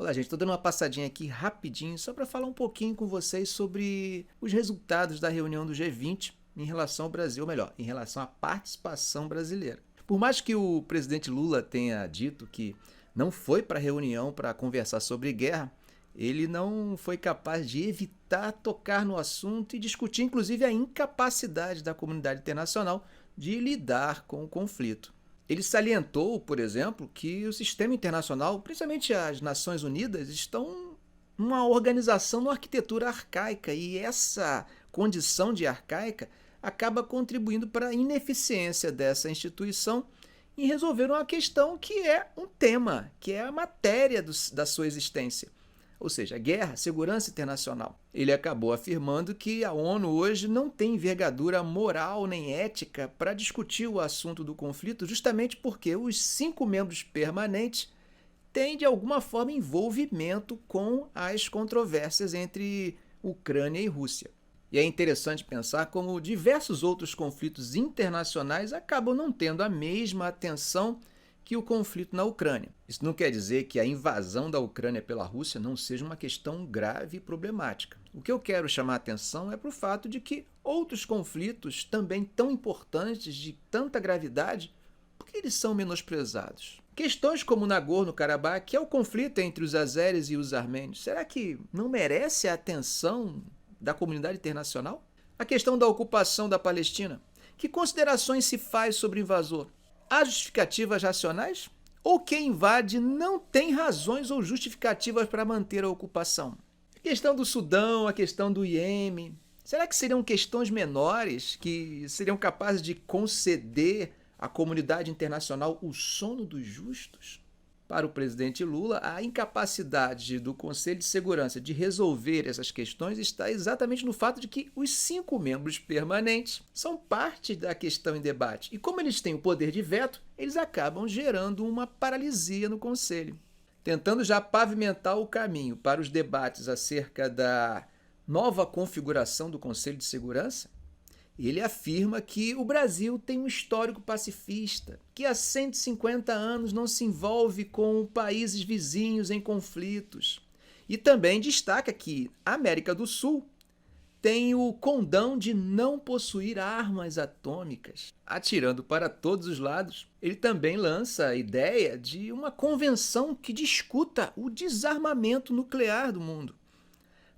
Olá, gente. Estou dando uma passadinha aqui rapidinho só para falar um pouquinho com vocês sobre os resultados da reunião do G20 em relação ao Brasil, ou melhor, em relação à participação brasileira. Por mais que o presidente Lula tenha dito que não foi para a reunião para conversar sobre guerra, ele não foi capaz de evitar tocar no assunto e discutir, inclusive, a incapacidade da comunidade internacional de lidar com o conflito. Ele salientou, por exemplo, que o sistema internacional, principalmente as Nações Unidas, estão numa organização, numa arquitetura arcaica, e essa condição de arcaica acaba contribuindo para a ineficiência dessa instituição em resolver uma questão que é um tema, que é a matéria da sua existência. Ou seja, guerra, segurança internacional. Ele acabou afirmando que a ONU hoje não tem envergadura moral nem ética para discutir o assunto do conflito, justamente porque os 5 membros permanentes têm, de alguma forma, envolvimento com as controvérsias entre Ucrânia e Rússia. E é interessante pensar como diversos outros conflitos internacionais acabam não tendo a mesma atenção que o conflito na Ucrânia. Isso não quer dizer que a invasão da Ucrânia pela Rússia não seja uma questão grave e problemática. O que eu quero chamar a atenção é para o fato de que outros conflitos também tão importantes, de tanta gravidade, por que eles são menosprezados? Questões como Nagorno-Karabakh, que é o conflito entre os azeres e os armênios, será que não merece a atenção da comunidade internacional? A questão da ocupação da Palestina. Que considerações se faz sobre o invasor? Há justificativas racionais? Ou quem invade não tem razões ou justificativas para manter a ocupação? A questão do Sudão, a questão do Iêmen, será que seriam questões menores que seriam capazes de conceder à comunidade internacional o sono dos justos? Para o presidente Lula, a incapacidade do Conselho de Segurança de resolver essas questões está exatamente no fato de que os 5 membros permanentes são parte da questão em debate. E como eles têm o poder de veto, eles acabam gerando uma paralisia no Conselho. Tentando já pavimentar o caminho para os debates acerca da nova configuração do Conselho de Segurança, ele afirma que o Brasil tem um histórico pacifista, que há 150 anos não se envolve com países vizinhos em conflitos. E também destaca que a América do Sul tem o condão de não possuir armas atômicas. Atirando para todos os lados, ele também lança a ideia de uma convenção que discuta o desarmamento nuclear do mundo.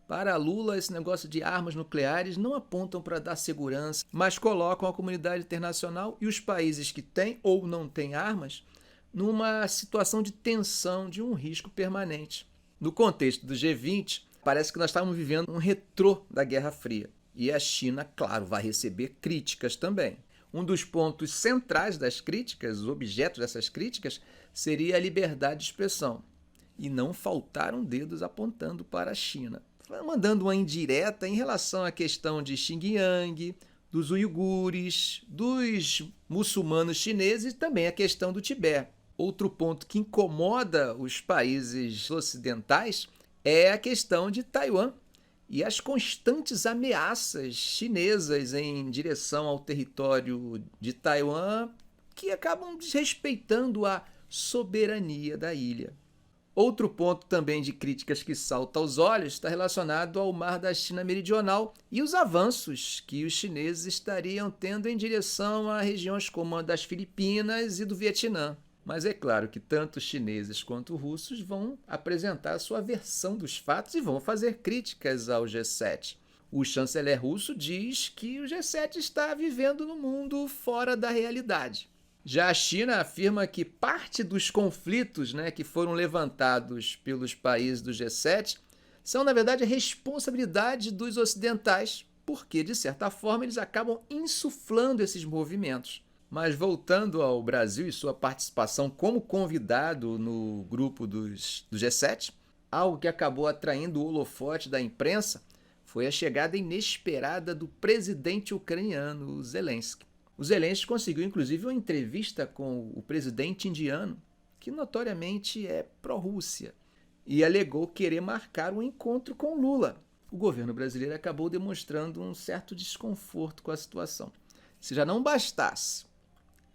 Para Lula, esse negócio de armas nucleares não apontam para dar segurança, mas colocam a comunidade internacional e os países que têm ou não têm armas numa situação de tensão, de um risco permanente. No contexto do G20, parece que nós estamos vivendo um retrô da Guerra Fria. E a China, claro, vai receber críticas também. Um dos pontos centrais das críticas, os objetos dessas críticas, seria a liberdade de expressão. E não faltaram dedos apontando para a China, mandando uma indireta em relação à questão de Xinjiang, dos uigures, dos muçulmanos chineses e também a questão do Tibete. Outro ponto que incomoda os países ocidentais é a questão de Taiwan e as constantes ameaças chinesas em direção ao território de Taiwan que acabam desrespeitando a soberania da ilha. Outro ponto também de críticas que salta aos olhos está relacionado ao Mar da China Meridional e os avanços que os chineses estariam tendo em direção a regiões como a das Filipinas e do Vietnã. Mas é claro que tanto os chineses quanto os russos vão apresentar a sua versão dos fatos e vão fazer críticas ao G7. O chanceler russo diz que o G7 está vivendo num mundo fora da realidade. Já a China afirma que parte dos conflitos, que foram levantados pelos países do G7 são, na verdade, a responsabilidade dos ocidentais, porque, de certa forma, eles acabam insuflando esses movimentos. Mas voltando ao Brasil e sua participação como convidado no grupo do G7, algo que acabou atraindo o holofote da imprensa foi a chegada inesperada do presidente ucraniano, Zelensky. O Zelensky conseguiu, inclusive, uma entrevista com o presidente indiano, que notoriamente é pró-Rússia, e alegou querer marcar um encontro com Lula. O governo brasileiro acabou demonstrando um certo desconforto com a situação. Se já não bastasse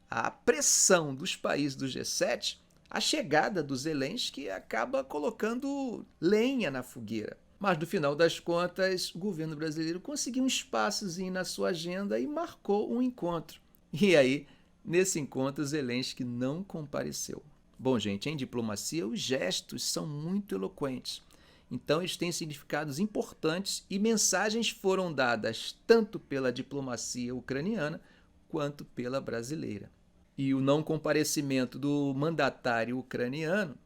a pressão dos países do G7, A chegada do Zelensky acaba colocando lenha na fogueira. Mas, no final das contas, o governo brasileiro conseguiu um espaçozinho na sua agenda e marcou um encontro. E aí, nesse encontro, Zelensky não compareceu. Bom, gente, em diplomacia, os gestos são muito eloquentes. Então, eles têm significados importantes e mensagens foram dadas tanto pela diplomacia ucraniana quanto pela brasileira. E o não comparecimento do mandatário ucraniano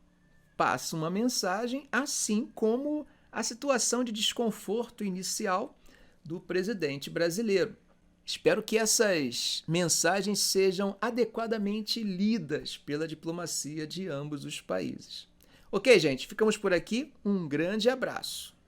passa uma mensagem, assim como a situação de desconforto inicial do presidente brasileiro. Espero que essas mensagens sejam adequadamente lidas pela diplomacia de ambos os países. Ok, gente, ficamos por aqui. Um grande abraço.